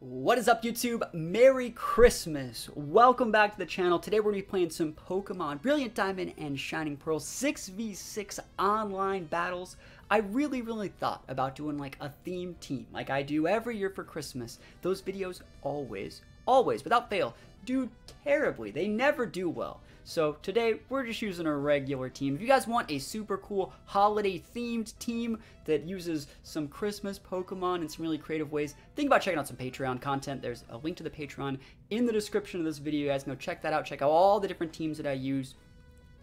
What is up, YouTube? Merry Christmas! Welcome back to the channel. Today we're going to be playing some Pokemon Brilliant Diamond and Shining Pearl 6v6 online battles. I really thought about doing like a theme team like I do every year for Christmas. Those videos always, without fail, do terribly. They never do well. So today we're just using a regular team. If you guys want a super cool holiday themed team that uses some Christmas Pokemon in some really creative ways, think about checking out some Patreon content. There's a link to the Patreon in the description of this video. You guys can go check that out. Check out all the different teams that I use,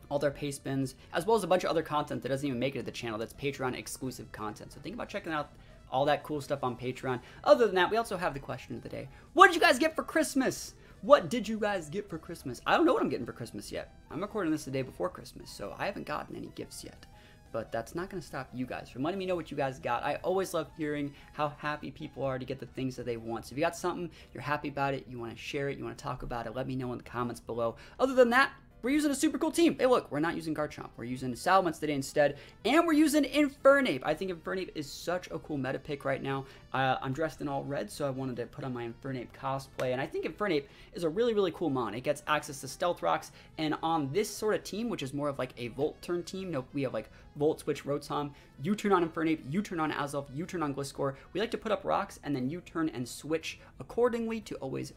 all their pay spins, as well as a bunch of other content that doesn't even make it to the channel. That's Patreon exclusive content. So think about checking out all that cool stuff on Patreon. Other than that, we also have the question of the day. What did you guys get for Christmas? What did you guys get for Christmas? I don't know what I'm getting for Christmas yet. I'm recording this the day before Christmas, so I haven't gotten any gifts yet. But that's not going to stop you guys from letting me know what you guys got. I always love hearing how happy people are to get the things that they want. So if you got something, you're happy about it, you want to share it, you want to talk about it, let me know in the comments below. Other than that, we're using a super cool team. Hey, look, we're not using Garchomp. We're using Salamence today instead, and we're using Infernape. I think Infernape is such a cool meta pick right now. I'm dressed in all red, so I wanted to put on my Infernape cosplay, and I think Infernape is a really cool mon. It gets access to Stealth Rocks, and on this sort of team, which is more of like a Volt turn team, no, we have like Volt, Switch, Rotom, U-turn on Infernape, U-turn on Azelf, U-turn on Gliscor. We like to put up rocks, and then U-turn and switch accordingly to always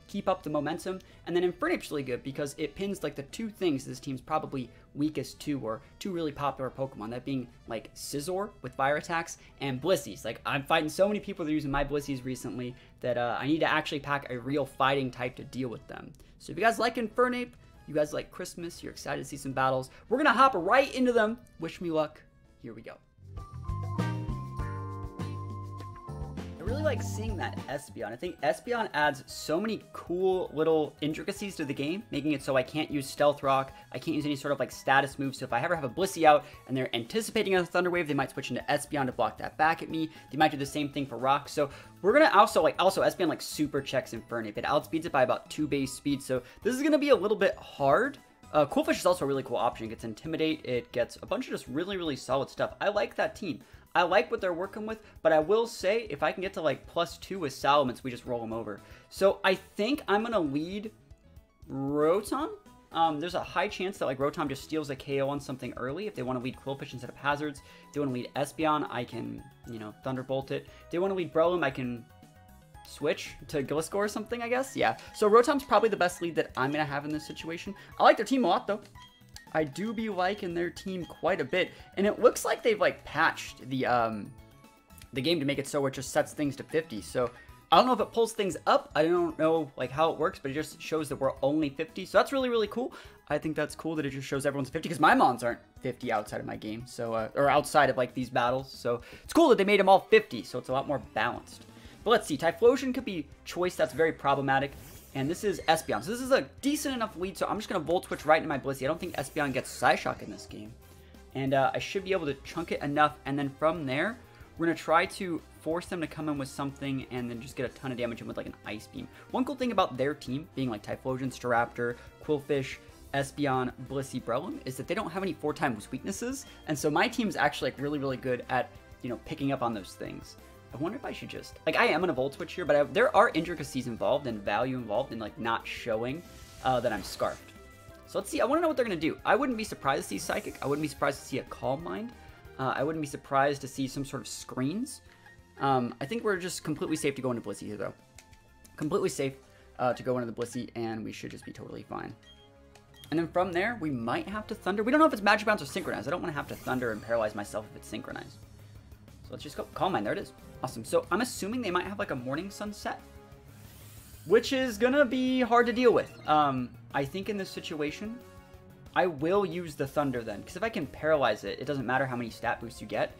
keep up the momentum. And then Infernape's really good because it pins like the two things this team's probably weakest to, or two really popular Pokemon, that being like Scizor with fire attacks and Blissey's. Like, I'm fighting so many people that are using my Blissey's recently that I need to actually pack a real fighting type to deal with them. So if you guys like Infernape, you guys like Christmas, you're excited to see some battles, we're gonna hop right into them. Wish me luck. Here we go. I really like seeing that Espeon. I think Espeon adds so many cool little intricacies to the game, making it so I can't use Stealth Rock, I can't use any sort of like status move. So if I ever have a Blissey out and they're anticipating a Thunder Wave, they might switch into Espeon to block that back at me. They might do the same thing for Rock. So we're gonna also Espeon like super checks Infernape. It outspeeds it by about 2 base speed. So this is gonna be a little bit hard. Qwilfish is also a really cool option. It gets Intimidate, it gets a bunch of just really solid stuff. I like that team. I like what they're working with, but I will say, if I can get to like +2 with Salamence, we just roll them over. So I think I'm going to lead Rotom. There's a high chance that like Rotom just steals a KO on something early. If they want to lead Qwilfish instead of Hazards, if they want to lead Espeon, I can, Thunderbolt it. If they want to lead Breloom, I can switch to Gliscor or something, I guess. Yeah, so Rotom's probably the best lead that I'm going to have in this situation. I like their team a lot, though. I do be liking their team quite a bit, and it looks like they've like patched the game to make it so it just sets things to 50. So I don't know if it pulls things up. I don't know like how it works, but it just shows that we're only 50. So that's really cool. I think that's cool that it just shows everyone's 50, because my mons aren't 50 outside of my game, so or outside of like these battles. So it's cool that they made them all 50, so it's a lot more balanced. But let's see, Typhlosion could be choice that's very problematic. And this is Espeon. So this is a decent enough lead, so I'm just going to Volt Switch right into my Blissey. I don't think Espeon gets Psyshock in this game. And I should be able to chunk it enough, and then from there, we're going to try to force them to come in with something and then just get a ton of damage in with like an Ice Beam. One cool thing about their team, being like Typhlosion, Staraptor, Qwilfish, Espeon, Blissey, Breloom, is that they don't have any 4x weaknesses. And so my team is actually like really good at, picking up on those things. I wonder if I should just, like, I am going to Volt Switch here, but there are intricacies involved and value involved in, like, not showing that I'm Scarfed. So let's see. I want to know what they're going to do. I wouldn't be surprised to see Psychic. I wouldn't be surprised to see a Calm Mind. I wouldn't be surprised to see some sort of Screens. I think we're just completely safe to go into Blissey here, though. Completely safe to go into the Blissey, and we should just be totally fine. And then from there, we might have to Thunder. We don't know if it's Magic Bounce or Synchronized. I don't want to have to Thunder and paralyze myself if it's Synchronized. So let's just go. Calm Mind. There it is. Awesome. So I'm assuming they might have like a Morning Sunset, which is gonna be hard to deal with. I think in this situation, I will use the Thunder then, because if I can paralyze it, it doesn't matter how many stat boosts you get.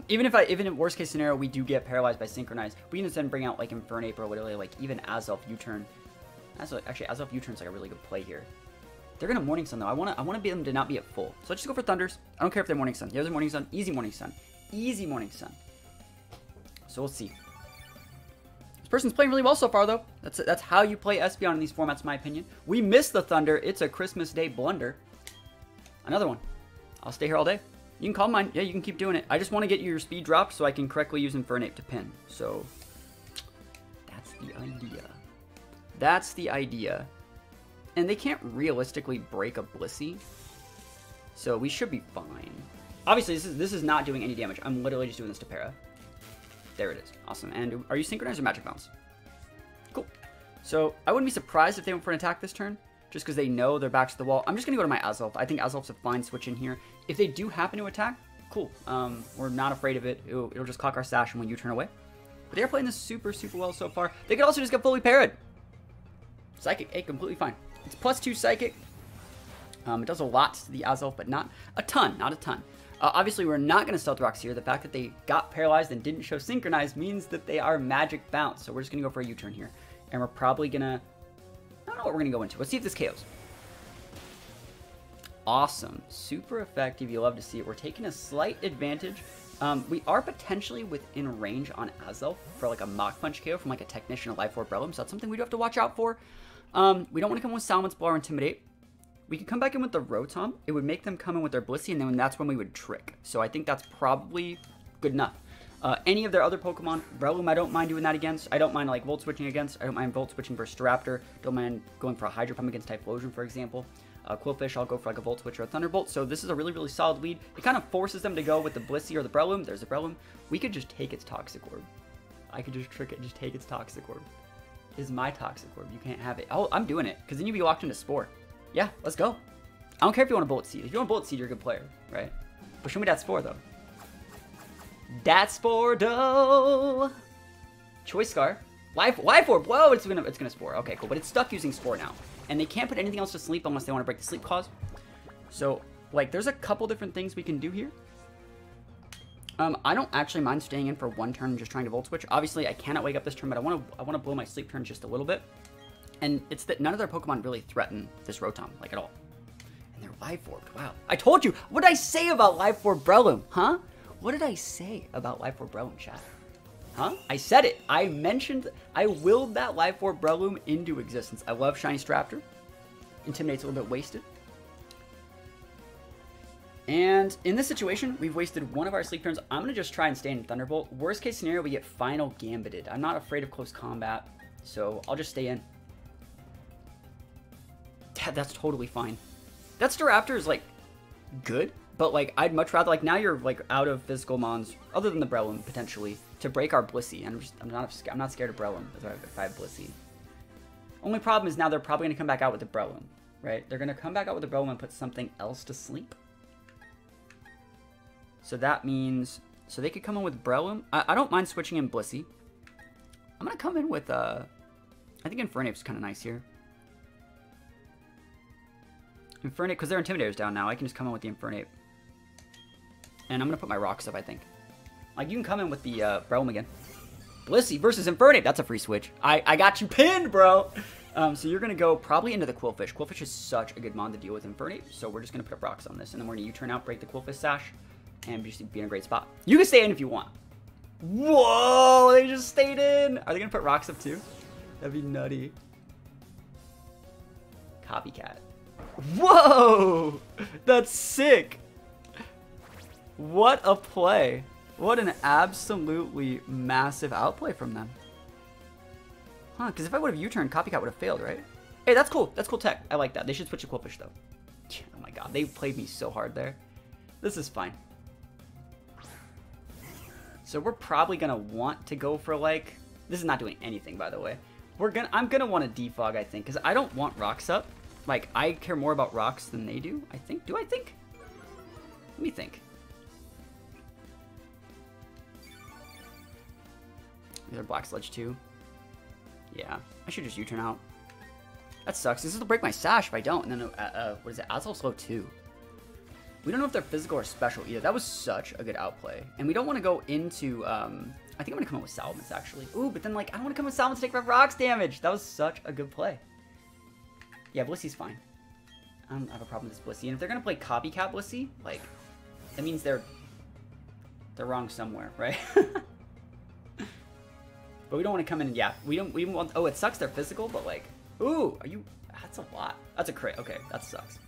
Even in worst case scenario we do get paralyzed by Synchronized, we can then bring out like Infernape or literally like even Azelf U-turn. Actually, Azelf U-turn is like a really good play here. They're gonna Morning Sun though. I wanna be them to not be at full. So let's just go for Thunders. I don't care if they're Morning Sun. Here's a Morning Sun. Easy Morning Sun. Easy Morning Sun. So we'll see. This person's playing really well so far, though. That's how you play Espeon in these formats, in my opinion. We missed the Thunder. It's a Christmas Day blunder. Another one. I'll stay here all day. You can Calm Mind. Yeah, you can keep doing it. I just want to get your speed dropped so I can correctly use Infernape to pin. So idea. That's the idea. And they can't realistically break a Blissey. So we should be fine. Obviously, this is not doing any damage. I'm literally just doing this to Para. There it is. Awesome. And are you synchronized or magic bounce? Cool. So I wouldn't be surprised if they went for an attack this turn, just because they know they're back to the wall. I'm just going to go to my Azelf. I think Azelf's a fine switch in here. If they do happen to attack, cool. We're not afraid of it. It'll just clock our Sash and when you turn away. But they're playing this super, super well so far. They could also just get fully parried. Psychic, hey, completely fine. It's +2 Psychic. It does a lot to the Azelf, but not a ton. Not a ton. Obviously, we're not going to Stealth Rocks here. The fact that they got paralyzed and didn't show Synchronized means that they are Magic Bounce. So we're just going to go for a U-turn here. And we're probably going to... I don't know what we're going to go into. Let's see if this KOs. Awesome. Super effective. You love to see it. We're taking a slight advantage. We are potentially within range on Azelf for like a Mach Punch KO from like a Technician or Life Orb Relum. So that's something we do have to watch out for. We don't want to come with Salamence Blow or Intimidate. We could come back in with the Rotom. It would make them come in with their Blissey, and then that's when we would Trick. So I think that's probably good enough. Any of their other Pokemon, Breloom, I don't mind doing that against. I don't mind like Volt Switching against. I don't mind Volt Switching versus Staraptor. Don't mind going for a Hydro Pump against Typhlosion, for example. Qwilfish, I'll go for like a Volt Switch or a Thunderbolt. So this is a really, really solid lead. It kind of forces them to go with the Blissey or the Breloom. There's the Breloom. We could just take its Toxic Orb. I could just trick it, just take its Toxic Orb. It is my Toxic Orb. You can't have it. Oh, I'm doing it, because then you'd be locked into Spore. Yeah, let's go. I don't care if you want a Bullet Seed. If you want a Bullet Seed, you're a good player, right? But show me that Spore, though. That Spore, though. Choice Scar. Life Orb. Whoa, it's gonna Spore. Okay, cool. But it's stuck using Spore now. And they can't put anything else to sleep unless they want to break the sleep cause. So, like, there's a couple different things we can do here. I don't actually mind staying in for one turn and just trying to Volt Switch. Obviously, I cannot wake up this turn, but I want to blow my sleep turn just a little bit. And it's that none of their Pokemon really threaten this Rotom, like, at all. And they're Life Orbed. Wow. I told you. What did I say about Life Orb Breloom? Huh? What did I say about Life Orb Breloom, chat? Huh? I said it. I willed that Life Orb Breloom into existence. I love Shiny Staraptor. Intimidate's a little bit wasted. And in this situation, we've wasted one of our sleep turns. I'm going to just try and stay in Thunderbolt. Worst case scenario, we get Final Gambited. I'm not afraid of close combat, so I'll just stay in. That's totally fine. That Staraptor is, like, good, but, like, I'd much rather, like, now you're, like, out of physical mons, other than the Breloom, potentially, to break our Blissey. And I'm not scared of Breloom if I have Blissey. Only problem is now they're probably going to come back out with the Breloom, right? They're going to come back out with the Breloom and put something else to sleep. So that means... So they could come in with Breloom. I don't mind switching in Blissey. I'm going to come in with... I think Infernape's kind of nice here. Infernape, because their Intimidator's down now. I can just come in with the Infernape. And I'm going to put my Rocks up, I think. Like, you can come in with the Breloom again. Blissey versus Infernape. That's a free switch. I got you pinned, bro. So you're going to go probably into the Qwilfish. Qwilfish is such a good mon to deal with Infernape. So we're just going to put up Rocks on this. And then we're going to U-turn out, break the Qwilfish Sash. And just be in a great spot. You can stay in if you want. Whoa, they just stayed in. Are they going to put Rocks up too? That'd be nutty. Copycat. Whoa, that's sick. What a play. What an absolutely massive outplay from them. Huh, because if I would have U-turned, Copycat would have failed, right? Hey, that's cool. That's cool tech. I like that. They should switch to Qwilfish, though. Oh my god, they played me so hard there. This is fine. So we're probably going to want to go for, like... This is not doing anything, by the way. I'm going to want to defog, I think, because I don't want Rocks up. Like, I care more about Rocks than they do, I think. Do I think? Let me think. Is there Black Sludge too? Yeah, I should just U-turn out. That sucks. This will break my Sash if I don't. And then, what is it? Azelf slow 2. We don't know if they're physical or special either. That was such a good outplay. And we don't want to go into, I think I'm going to come in with Salamence, actually. Ooh, but then, like, I don't want to come with Salamence to take Rocks damage. That was such a good play. Yeah, Blissey's fine. I don't have a problem with this Blissey. And if they're going to play Copycat Blissey, like, that means they're wrong somewhere, right? But we don't want to come in, yeah. We want, oh, it sucks they're physical, but, like, ooh, that's a lot. That's a crit. Okay, that sucks.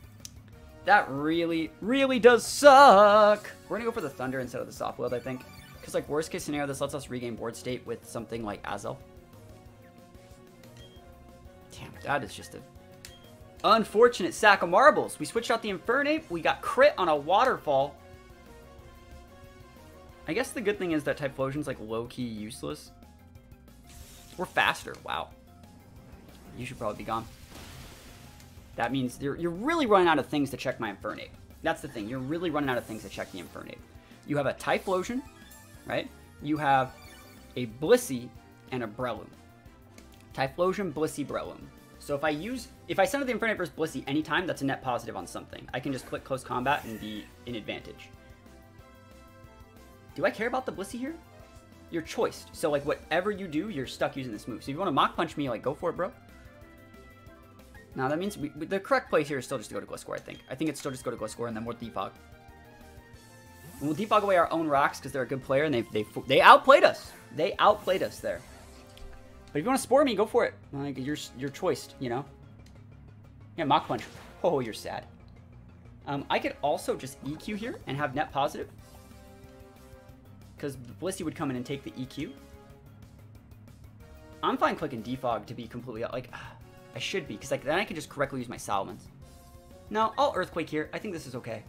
That really, really does suck. We're going to go for the Thunder instead of the Soft Willed, I think. Because, like, worst case scenario, this lets us regain board state with something like Azelf. Damn, that is just a unfortunate sack of marbles. We switched out the Infernape. We got crit on a waterfall. I guess the good thing is that Typhlosion's like low-key useless. We're faster. Wow. You should probably be gone. That means you're really running out of things to check my Infernape. That's the thing. You're really running out of things to check the Infernape. You have a Typhlosion, right? You have a Blissey and a Breloom. Typhlosion, Blissey, Breloom. So if I send out the Infernape versus Blissey anytime, that's a net positive on something. I can just click close combat and be in advantage. Do I care about the Blissey here? You're choiced. So like whatever you do, you're stuck using this move. So if you want to Mach Punch me, like go for it, bro. Now that means the correct play here is still just to go to Gliscor, I think. I think it's still just go to Gliscor and then we'll defog. We'll defog away our own rocks because they're a good player and they outplayed us. They outplayed us there. But if you want to Spore me, go for it. Like you're choiced, you know? Yeah, Mach Punch. Oh, you're sad. I could also just EQ here and have net positive. Because Blissey would come in and take the EQ. I'm fine clicking defog to be completely like I should be, because like then I can just correctly use my Salamence. No, I'll Earthquake here. I think this is okay.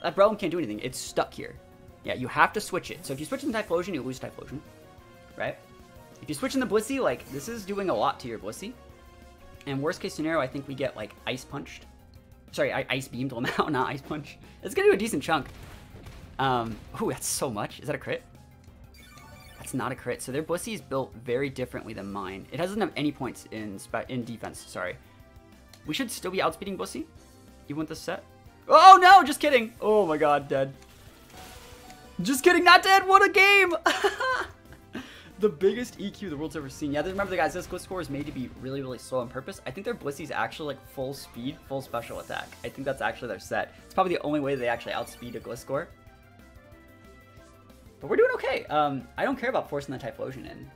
That Breloom can't do anything. It's stuck here. Yeah, you have to switch it. So if you switch in Typhlosion, you lose Typhlosion. Right? If you switch in the Blissey, like, this is doing a lot to your Blissey. And worst case scenario, I think we get, like, Ice Punched. Sorry, Ice Beamed him out, not Ice Punch. It's gonna do a decent chunk. Ooh, that's so much. Is that a crit? That's not a crit. So their Blissey is built very differently than mine. It doesn't have any points in defense, sorry. We should still be outspeeding Blissey. You want this set? Oh, no, just kidding. Oh, my God, dead. Just kidding, not dead. What a game. The biggest EQ the world's ever seen. Yeah, remember, guys, this Gliscor is made to be really, really slow on purpose. I think their Blissey's actually, like, full speed, full special attack. I think that's actually their set. It's probably the only way they actually outspeed a Gliscor. But we're doing okay. I don't care about forcing the Typhlosion in.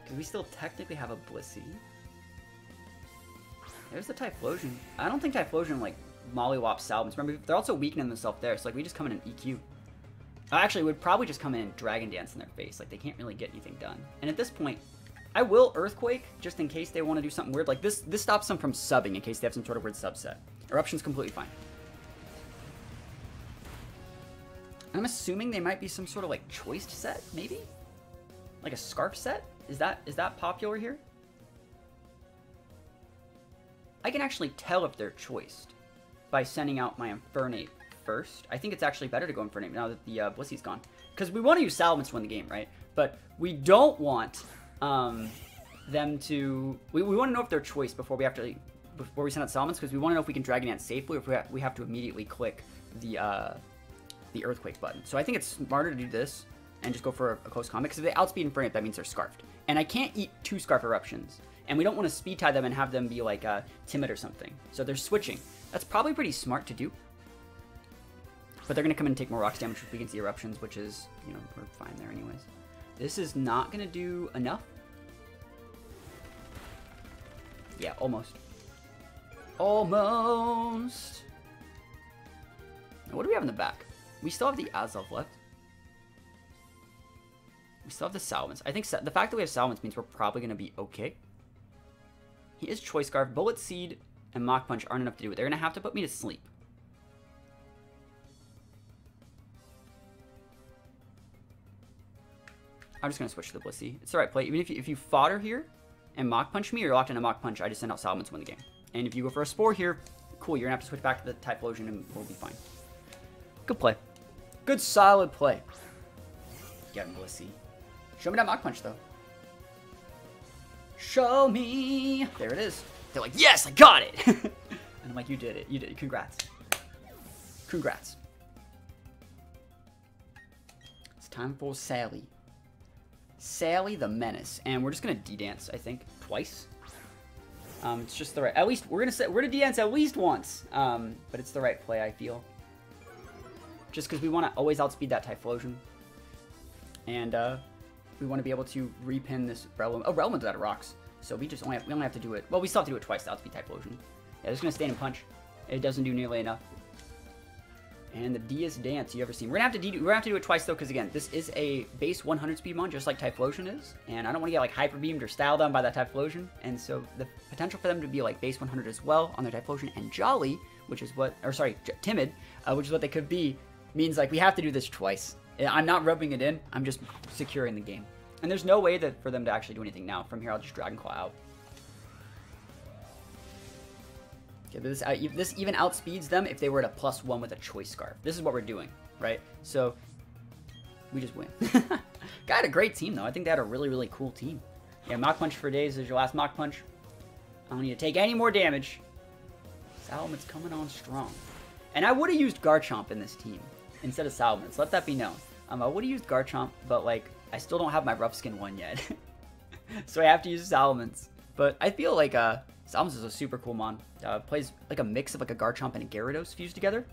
Because we still technically have a Blissey. There's the Typhlosion. I don't think Typhlosion, like, mollywops Salamence. Remember, they're also weakening themselves there, so, like, we just come in and EQ. Actually, would probably just come in and Dragon Dance in their face. Like, they can't really get anything done. And at this point, I will Earthquake, just in case they want to do something weird. Like, this stops them from subbing in case they have some sort of weird subset. Eruption's completely fine. I'm assuming they might be some sort of, like, choiced set, maybe? Like a Scarf set? Is that popular here? I can actually tell if they're choiced by sending out my Infernape first. I think it's actually better to go Infernape now that the Blissey's gone. Because we want to use Salamence to win the game, right? But we don't want them to... We want to know if they're choiced before we send out Salamence, because we want to know if we can Dragon Dance safely or if we have to immediately click the Earthquake button. So I think it's smarter to do this and just go for a close combat, because if they outspeed Infernape, that means they're Scarfed. And I can't eat 2 Scarf Eruptions. And we don't want to speed tie them and have them be like timid or something. So they're switching. That's probably pretty smart to do. But they're going to come in and take more rocks damage against the Eruptions, which is, you know, we're fine there anyways. This is not going to do enough. Yeah, almost. Almost. Now, what do we have in the back? We still have the Azelf left. We still have the Salamence. I think the fact that we have Salamence means we're probably going to be okay. He is Choice Scarf. Bullet Seed and Mach Punch aren't enough to do it. They're going to have to put me to sleep. I'm just going to switch to the Blissey. It's the right play. Even if you fodder here and Mach Punch me, or you're locked in a Mach Punch, I just send out Salamence to win the game. And if you go for a Spore here, cool. You're going to have to switch back to the Typhlosion and we'll be fine. Good play. Good, solid play. Get him, Blissey. Show me that Mach Punch, though. Show me. There it is. They're like, yes, I got it. And I'm like, you did it. You did it. Congrats. Congrats. It's time for Sally. Sally the Menace. And we're just going to D-Dance, I think, twice. It's just the right... At least, we're going to D-Dance at least once. But it's the right play, I feel. Just because we want to always outspeed that Typhlosion. And, we want to be able to repin this Breloom. Oh, Breloom's out of rocks. So we only have to do it. Well, we still have to do it twice to outspeed Typhlosion. Yeah, just going to stand and punch. It doesn't do nearly enough. And the Dia's Dance you ever seen. We're gonna have to do it twice though, because again, this is a base 100 speed mon, just like Typhlosion is, and I don't want to get like hyper beamed or style down by that Typhlosion, and so the potential for them to be like base 100 as well on their Typhlosion and Jolly, which is what, or sorry, Timid, which is what they could be, means like we have to do this twice. I'm not rubbing it in, I'm just securing the game, and there's no way that for them to actually do anything now. From here, I'll just Dragon Claw out. Okay, this even outspeeds them if they were at a +1 with a Choice Scarf. This is what we're doing, right? So, we just win. Guy had a great team, though. I think they had a really, really cool team. Yeah, Mach Punch for days is your last Mach Punch. I don't need to take any more damage. Salamon's coming on strong. And I would have used Garchomp in this team instead of Salamence. Let that be known. I would have used Garchomp, but, like, I still don't have my Rough Skin one yet. So I have to use Salamence. But I feel like, Salamence is a super cool mon. Plays like a mix of like a Garchomp and a Gyarados fused together.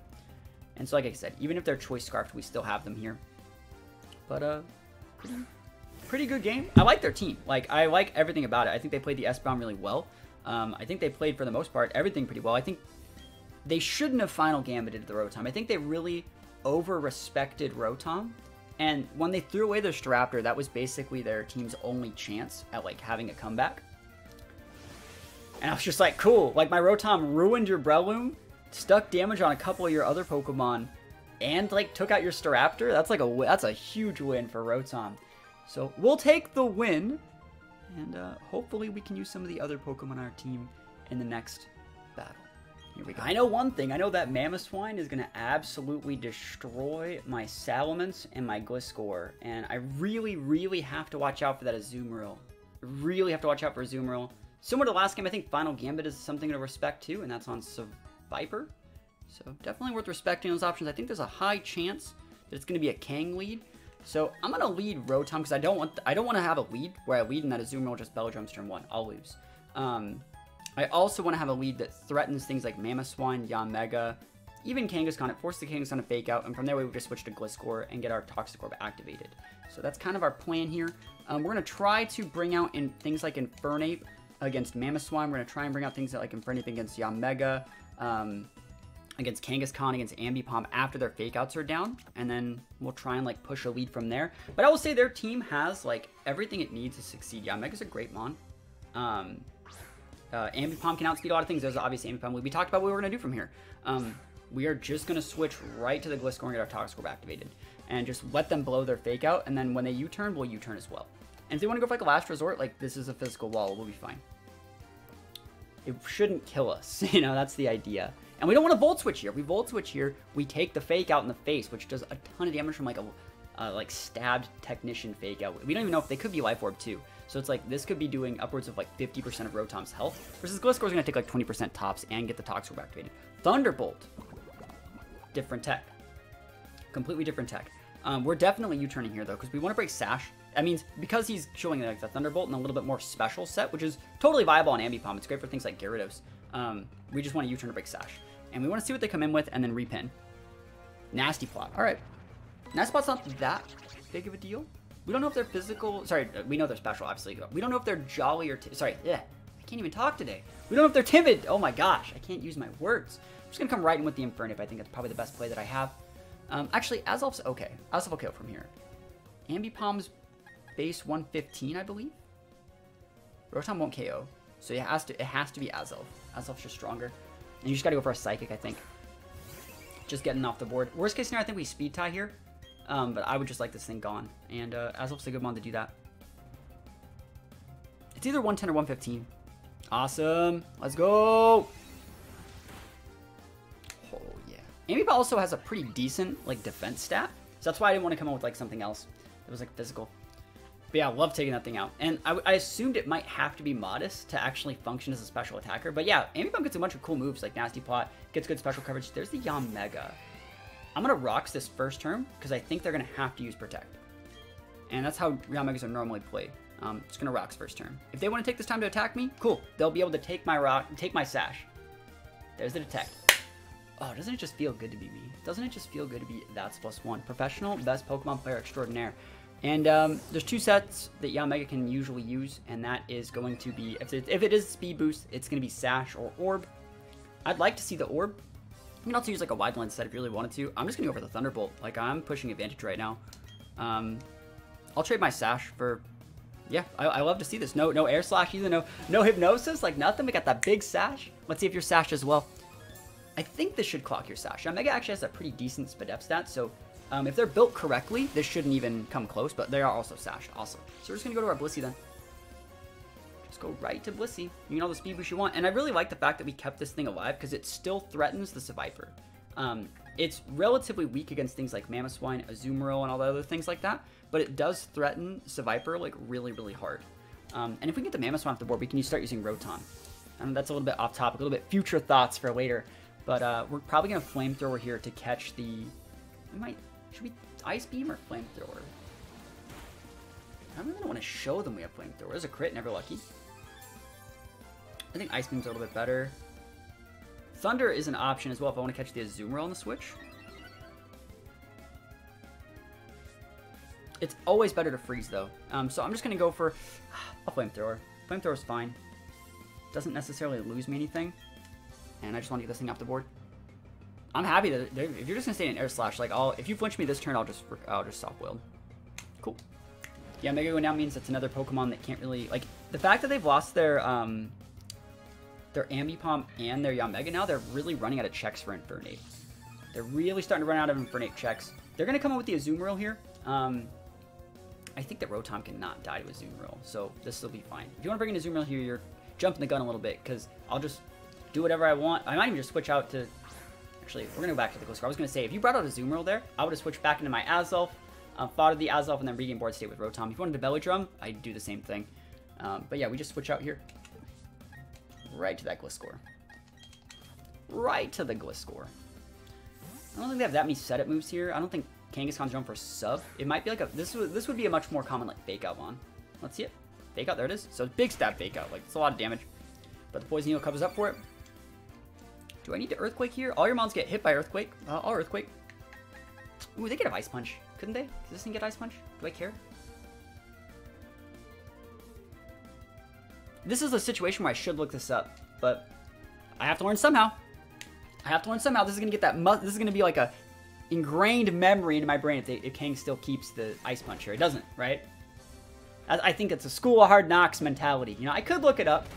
And so like I said, even if they're Choice Scarfed, we still have them here. But pretty good game. I like their team. Like, I like everything about it. I think they played the Espeon really well. I think they played, for the most part, everything pretty well. I think they shouldn't have Final Gambited the Rotom. I think they really over-respected Rotom. And when they threw away their Staraptor, that was basically their team's only chance at like having a comeback. And I was just like, cool. Like, my Rotom ruined your Breloom, stuck damage on a couple of your other Pokemon, and, like, took out your Staraptor. That's, like, that's a huge win for Rotom. So, we'll take the win, and hopefully we can use some of the other Pokemon on our team in the next battle. Here we go. I know one thing. I know that Mamoswine is going to absolutely destroy my Salamence and my Gliscor, and I really, really have to watch out for that Azumarill. Really have to watch out for Azumarill. Similar to last game, I think Final Gambit is something to respect too, and that's on Viper. So definitely worth respecting those options. I think there's a high chance that it's going to be a Kang lead. So I'm going to lead Rotom because I don't want to have a lead where I lead and that Azumarill just Belly Drums turn 1. I'll lose. I also want to have a lead that threatens things like Mamoswine, Yanmega, even Kangaskhan. It forces the Kangaskhan to fake out, and from there we would just switch to Gliscor and get our Toxic Orb activated. So that's kind of our plan here. We're going to try to bring out in things like Infernape against Mamoswine. We're going to try and bring out things like Infernape against Yanmega, against Kangaskhan, against Ambipom after their fake outs are down, and then we'll try and like push a lead from there. But I will say their team has like everything it needs to succeed. Yanmega's a great mon. Ambipom can outspeed a lot of things. There's obviously Ambipom. We talked about what we were going to do from here. We are just going to switch right to the Gliscor and get our Toxic Orb activated, and just let them blow their fake out, and then when they U-turn, we'll U-turn as well. And if they want to go for like a last resort, like this is a physical wall, we'll be fine. It shouldn't kill us, you know, that's the idea. And we don't want to Volt Switch here. We Volt Switch here, we take the fake out in the face, which does a ton of damage from like a like stabbed Technician fake out. We don't even know if they could be Life Orb too. So it's like, this could be doing upwards of like 50% of Rotom's health, versus Gliscor's going to take like 20% tops and get the Toxic Orb activated. Thunderbolt. Different tech. Completely different tech. We're definitely U-turning here though, because we want to break Sash. That means because he's showing like the Thunderbolt and a little bit more special set, which is totally viable on Ambipom. It's great for things like Gyarados. We just want to U-turn to break Sash. And we want to see what they come in with and then repin. Nasty Plot. Alright. Nasty Plot's not that big of a deal. We don't know if they're physical. Sorry, we know they're special, obviously. We don't know if they're jolly or... Sorry, yeah. I can't even talk today. We don't know if they're timid. Oh my gosh. I can't use my words. I'm just going to come right in with the Infernape. I think that's probably the best play that I have. Actually, Azelf's okay. Azelf will KO from here. Ambipom's base 115, I believe. Rotom won't KO. So it has to be Azelf. Azelf's just stronger. And you just got to go for a Psychic, I think. Just getting off the board. Worst case scenario, I think we Speed Tie here. But I would just like this thing gone. And Azelf's a good mon to do that. It's either 110 or 115. Awesome. Let's go. Oh, yeah. Ambipom also has a pretty decent like defense stat. So that's why I didn't want to come up with like something else. It was like physical. But yeah, I love taking that thing out. And I assumed it might have to be modest to actually function as a special attacker. But yeah, Ambipom gets a bunch of cool moves like Nasty Plot, gets good special coverage. There's the Yanmega. I'm going to Rocks this first turn because I think they're going to have to use Protect. And that's how Yanmegas are normally played. Just going to Rocks first turn. If they want to take this time to attack me, cool. They'll be able to take my Rock, take my Sash. There's the Detect. Oh, doesn't it just feel good to be me? Doesn't it just feel good to be That's +1? Professional, best Pokemon player extraordinaire. And there's two sets that Yanmega can usually use, and that is going to be, if it is Speed Boost, it's going to be Sash or Orb. I'd like to see the Orb. can also use like a wide lens set if you really wanted to. I'm just gonna go for the Thunderbolt. Like I'm pushing advantage right now. I'll trade my Sash for, yeah, I love to see this. No Air Slash either, no Hypnosis, like nothing. We got that big Sash. Let's see if you're Sashed as well. I think this should clock your Sash. Now Mega actually has a pretty decent Spadef stat, so if they're built correctly, this shouldn't even come close, but they are also Sashed. Awesome. So we're just gonna go to our Blissey then. Just go right to Blissey. You can all the speed boost you want. And I really like the fact that we kept this thing alive because it still threatens the Seviper. It's relatively weak against things like Mamoswine, Azumarill, and all the other things like that, but it does threaten Seviper like really, really hard. And if we can get the Mamoswine off the board, we can start using Rotom. That's a little bit off topic, a little bit future thoughts for later, but we're probably going to Flamethrower here to catch the... Should we Ice Beam or Flamethrower? I don't really want to show them we have Flamethrower. There's a crit, never lucky. I think Ice Beam's a little bit better. Thunder is an option as well if I want to catch the Azumarill on the switch. It's always better to freeze though. So I'm just going to go for a Flamethrower. Flamethrower's fine. Doesn't necessarily lose me anything. And I just want to get this thing off the board. I'm happy that if you're just going to stay in Air Slash, like if you flinch me this turn, I'll just soft wield. Cool. Yeah, Mega Go now means it's another Pokemon that can't really, like, the fact that they've lost their Ambipom and their Yanmega now, they're really running out of checks for Infernape. They're really starting to run out of Infernape checks. They're going to come up with the Azumarill here. I think that Rotom cannot die to Azumarill, so this will be fine. If you want to bring in Azumarill here, you're jumping the gun a little bit, because I'll just do whatever I want. I might even just switch out to... Actually, we're going to go back to the Gliscor. I was going to say, if you brought out Azumarill there, I would have switched back into my Azelf, fought the Azelf, and then regain board state with Rotom. If you wanted to Belly Drum, I'd do the same thing. But yeah, we just switch out here. Right to that Gliscor. Right to the Gliscor. I don't think they have that many setup moves here. I don't think Kangaskhan's going for sub. It might be like a... This would be a much more common, like, Fake Out one. Let's see it. Fake Out, there it is. So big stab Fake Out. Like, it's a lot of damage. But the Poison Heal covers up for it. Do I need to Earthquake here? All your mons get hit by Earthquake. I'll Earthquake. Ooh, they could have Ice Punch. Couldn't they? Does this thing get Ice Punch? Do I care? This is a situation where I should look this up, but I have to learn somehow. I have to learn somehow. This is gonna get that. This is gonna be like a ingrained memory into my brain if Kang still keeps the Ice Punch here. It doesn't, right? I think it's a school of hard knocks mentality. You know, I could look it up,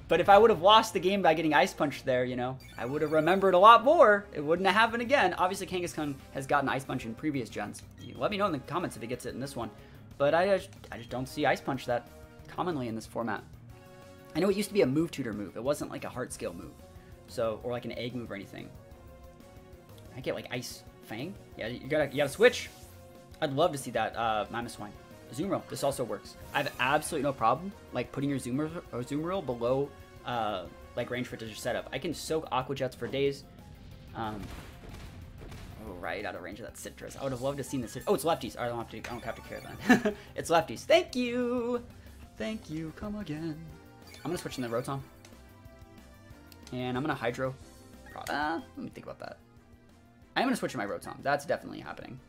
but if I would have lost the game by getting Ice Punch there, you know, I would have remembered a lot more. It wouldn't have happened again. Obviously, Kangaskhan has gotten Ice Punch in previous gens. Let me know in the comments if he gets it in this one. But I just don't see Ice Punch that commonly in this format. I know it used to be a move tutor move. It wasn't like a heart scale move. So, or like an egg move or anything. I get like Ice Fang. Yeah, you gotta switch. I'd love to see that Mamoswine. Azumarill, this also works. I have absolutely no problem like putting your Azumarill below like range for your setup. I can soak Aqua Jets for days. Oh, right out of range of that Citrus. I would have loved to see this. Oh, it's lefties. I don't have to care then. It's lefties. Thank you. Thank you. Come again. I'm gonna switch in the Rotom. And I'm gonna Hydro. Let me think about that. I am gonna switch in my Rotom. That's definitely happening.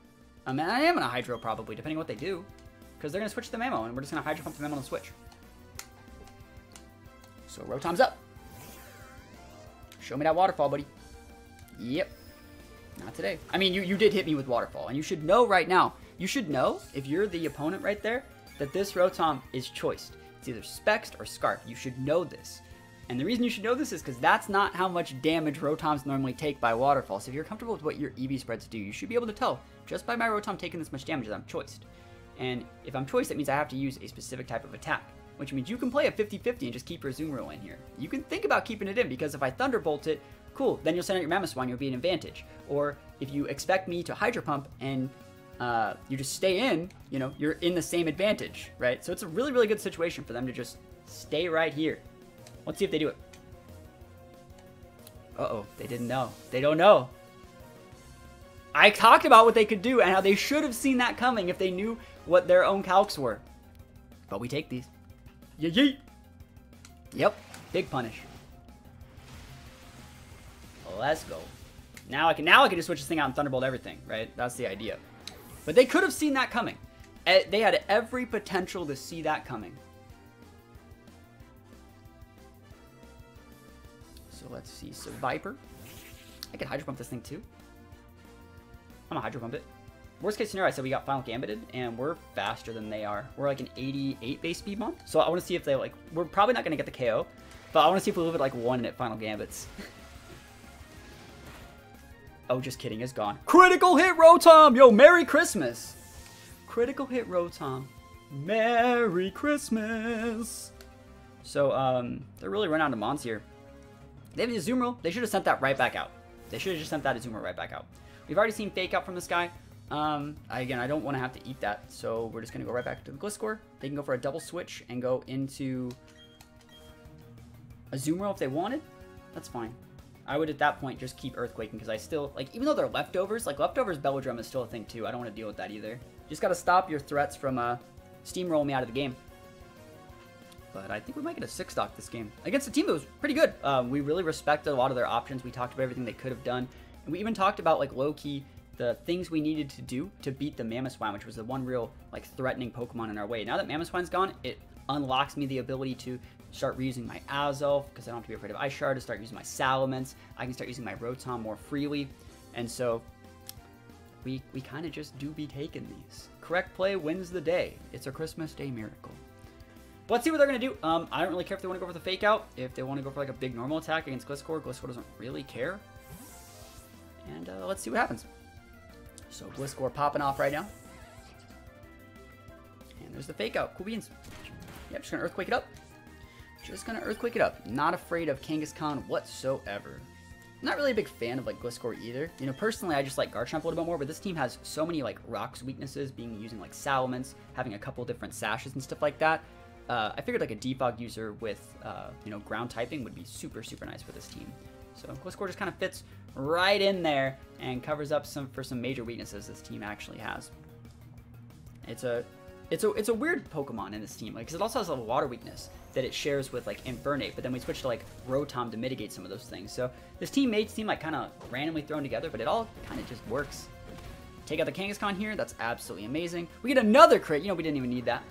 And I am gonna Hydro probably, depending on what they do. Because they're gonna switch the Mamo, and we're just gonna Hydro Pump the Mamo on the switch. So Rotom's up. Show me that Waterfall, buddy. Yep. Not today. I mean, you did hit me with Waterfall, and you should know right now. You should know, if you're the opponent right there, that this Rotom is choiced. It's either Spexed or Scarf. You should know this. And the reason you should know this is because that's not how much damage Rotoms normally take by Waterfall. So if you're comfortable with what your EV spreads do, you should be able to tell just by my Rotom taking this much damage that I'm choiced. And if I'm choiced, that means I have to use a specific type of attack, which means you can play a 50-50 and just keep your Azumarill in here. You can think about keeping it in, because if I Thunderbolt it, cool, then you'll send out your Mamoswine, you'll be an advantage. Or if you expect me to Hydro Pump and you just stay in, you know, you're in the same advantage, right? So it's a really, really good situation for them to just stay right here. Let's see if they do it. Uh-oh, they didn't know. They don't know. I talked about what they could do and how they should have seen that coming if they knew what their own calcs were. But we take these. Yeet. Yep, big punish. Let's go. Now I can just switch this thing out and Thunderbolt everything, right? That's the idea. But they could have seen that coming. They had every potential to see that coming. So let's see. So Viper. I could Hydro Pump this thing too. I'm gonna Hydro Pump it. Worst case scenario, I said we got Final Gambited, and we're faster than they are. We're like an 88 base speed month. So I want to see if they like, we're probably not gonna get the KO, but I want to see if we live at like 1 and it Final Gambits. Oh, just kidding, it's gone. Critical hit Rotom! Yo, Merry Christmas! Critical hit Rotom. Merry Christmas! So, they're really running out of mons here. They have the Azumarill. They should have sent that right back out. They should have just sent that Azumarill right back out. We've already seen Fake Out from this guy. Again, I don't want to have to eat that, so we're just going to go right back to the Gliscor. They can go for a double switch and go into Azumarill if they wanted. That's fine. I would, at that point, just keep Earthquaking, because I still, like, even though they're leftovers, like, leftovers Bellodrum is still a thing, too. I don't want to deal with that either. Just got to stop your threats from, steamrolling me out of the game. But I think we might get a 6-stock this game. Against a team that was pretty good. We really respected a lot of their options. We talked about everything they could have done. And we even talked about, like, low-key, the things we needed to do to beat the Mamoswine, which was the one real, like, threatening Pokemon in our way. Now that Mamoswine's gone, it unlocks me the ability to start reusing my Azelf, because I don't have to be afraid of Ice Shard, to start using my Salamence. I can start using my Rotom more freely. And so, we kind of just do be taking these. Correct play wins the day. It's a Christmas Day miracle. But let's see what they're going to do. I don't really care if they want to go for the Fake Out. If they want to go for like a big normal attack against Gliscor, Gliscor doesn't really care. And let's see what happens. So Gliscor popping off right now. And there's the Fake Out. Cool beans. Yep, just going to Earthquake it up. Just going to Earthquake it up. Not afraid of Kangaskhan whatsoever. I'm not really a big fan of like Gliscor either. You know, personally, I just like Garchomp a little bit more, but this team has so many like Rock's weaknesses, being using like Salamence, having a couple different sashes and stuff like that. I figured like a Defog user with, you know, ground typing would be super, super nice for this team. So Gliscor just kind of fits right in there and covers up some major weaknesses this team actually has. It's a weird Pokemon in this team, like, because it also has a water weakness that it shares with like Infernape, but then we switched to like Rotom to mitigate some of those things. So this team may seem like kind of randomly thrown together, but it all kind of just works. Take out the Kangaskhan here. That's absolutely amazing. We get another crit. You know, we didn't even need that.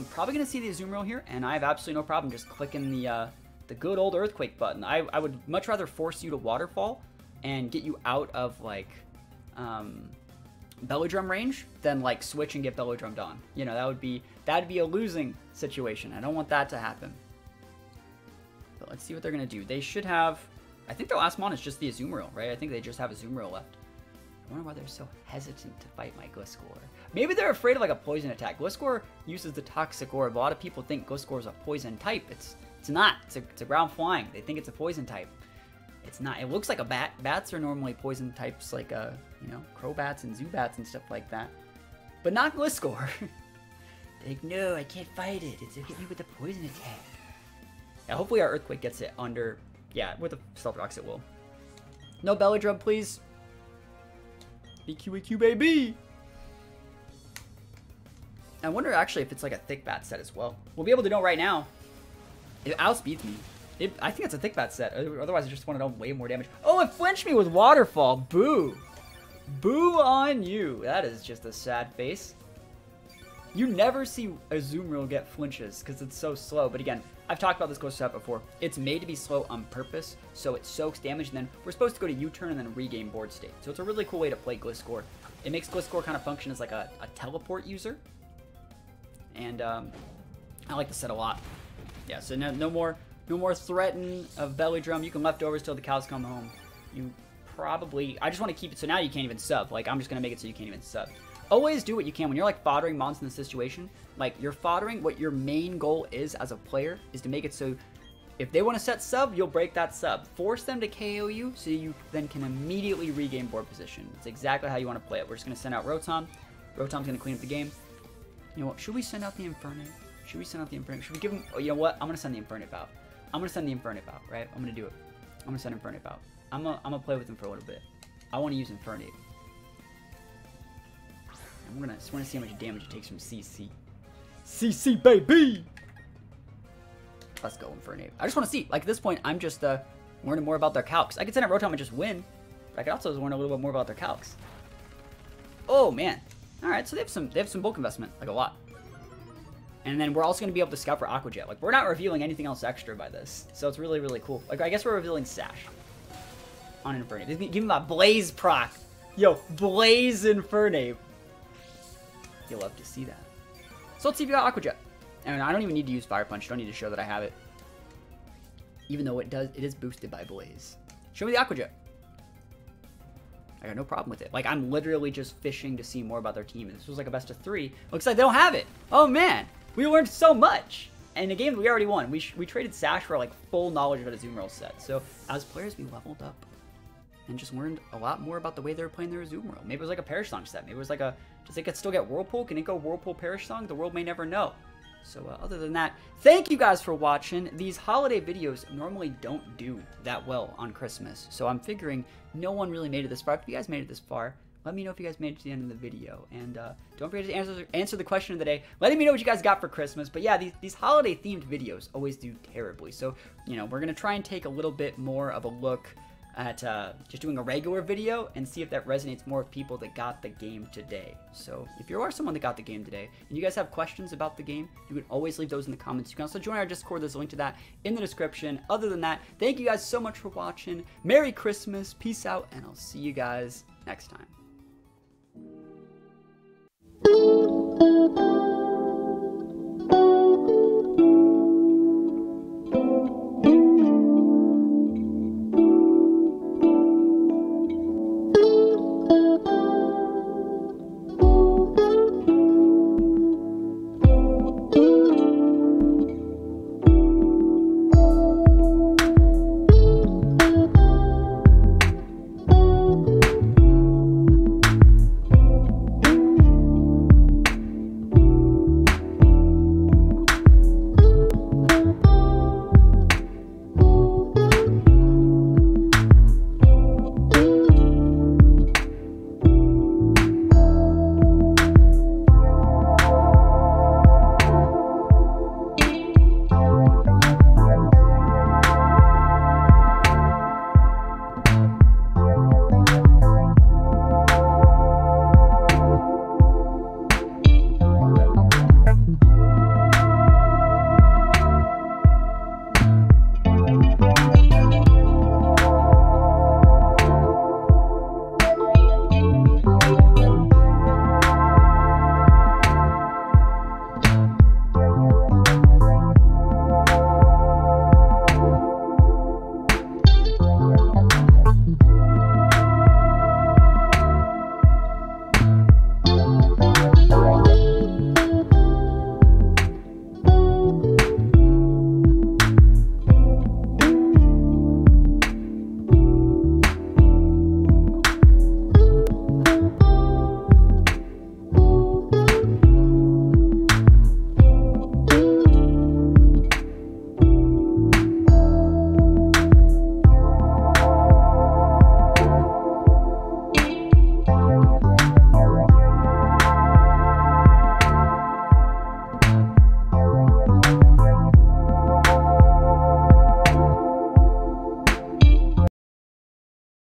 Probably going to see the Azumarill here, and I have absolutely no problem just clicking the good old Earthquake button. I would much rather force you to Waterfall and get you out of, like, Bellodrum range than, like, switch and get Bellodrummed on. You know, that'd be a losing situation. I don't want that to happen. But let's see what they're going to do. They should have... I think their last mon is just the Azumarill, right? I think they just have Azumarill left. I wonder why they're so hesitant to fight my Gliscor. Maybe they're afraid of like a poison attack. Gliscor uses the Toxic Orb. A lot of people think Gliscor is a poison type. It's not. It's a ground flying. They think it's a poison type. It's not. It looks like a bat. Bats are normally poison types, like you know, Crobats and Zubats and stuff like that. But not Gliscor. They're like, no, I can't fight it. It's hit me with a poison attack. Yeah, hopefully our Earthquake gets it under. Yeah, with the Stealth Rocks it will. No Bellodrum, please. BQEQ, baby! I wonder actually if it's like a Thick Bat set as well. We'll be able to know right now. It outspeeds me. I think it's a Thick Bat set. Otherwise, I just want to know way more damage. Oh, it flinched me with Waterfall. Boo. Boo on you. That is just a sad face. You never see a Azumarill get flinches because it's so slow. But again, I've talked about this Ghost set before. It's made to be slow on purpose, so it soaks damage, and then we're supposed to go to U-turn and then regain board state. So it's a really cool way to play Gliscor. It makes Gliscor kind of function as like a teleport user. And I like the set a lot. Yeah, so no more threaten of Bellodrum. You can leftovers till the cows come home. You probably... I just want to keep it so now you can't even sub. Like, I'm just going to make it so you can't even sub. Always do what you can when you're like foddering mons in the situation. Like, you're foddering, what your main goal is as a player is to make it so if they want to set sub, you'll break that sub. Force them to KO you so you then can immediately regain board position. It's exactly how you want to play it. We're just going to send out Rotom. Rotom's going to clean up the game. You know what? Should we send out the Infernape? Should we send out the Infernape? Should we give him... Oh, you know what? I'm going to send the Infernape out. I'm going to send the Infernape out, right? I'm going to do it. I'm going to send Infernape out. I'm going to play with him for a little bit. I want to use Infernape. I just want to see how much damage it takes from CC. CC, baby! Let's go, Infernape. I just want to see. Like, at this point, I'm just learning more about their calcs. I could send out Rotom and just win. But I could also learn a little bit more about their calcs. Oh, man. Alright, so they have some bulk investment. Like, a lot. And then we're also going to be able to scout for Aqua Jet. Like, we're not revealing anything else extra by this. So it's really, really cool. Like, I guess we're revealing Sash. on Infernape. Give me my Blaze proc. Yo, Blaze Infernape. You'll love to see that. So let's see if you got Aqua Jet. And I don't even need to use Fire Punch. Don't need to show that I have it. Even though it is boosted by Blaze. Show me the Aqua Jet. I got no problem with it. Like, I'm literally just fishing to see more about their team. And this was like a best of 3. Looks like they don't have it. Oh, man. We learned so much. And the game we already won. We traded Sash for, like, full knowledge of a Azumarill set. So, as players, we leveled up. And just learned a lot more about the way they were playing their Azumarill. Maybe it was like a Perish Song set. Maybe it was like a... Does it still get Whirlpool? Can it go Whirlpool Perish Song? The world may never know. So other than that, thank you guys for watching. These holiday videos normally don't do that well on Christmas. So I'm figuring no one really made it this far. If you guys made it this far, let me know if you guys made it to the end of the video. And don't forget to answer the question of the day, letting me know what you guys got for Christmas. But yeah, these holiday themed videos always do terribly. So, you know, we're going to try and take a little bit more of a look at just doing a regular video and see if that resonates more with people that got the game today. So if you are someone that got the game today and you guys have questions about the game, you can always leave those in the comments. You can also join our Discord. There's a link to that in the description. Other than that, thank you guys so much for watching. Merry Christmas, peace out, and I'll see you guys next time.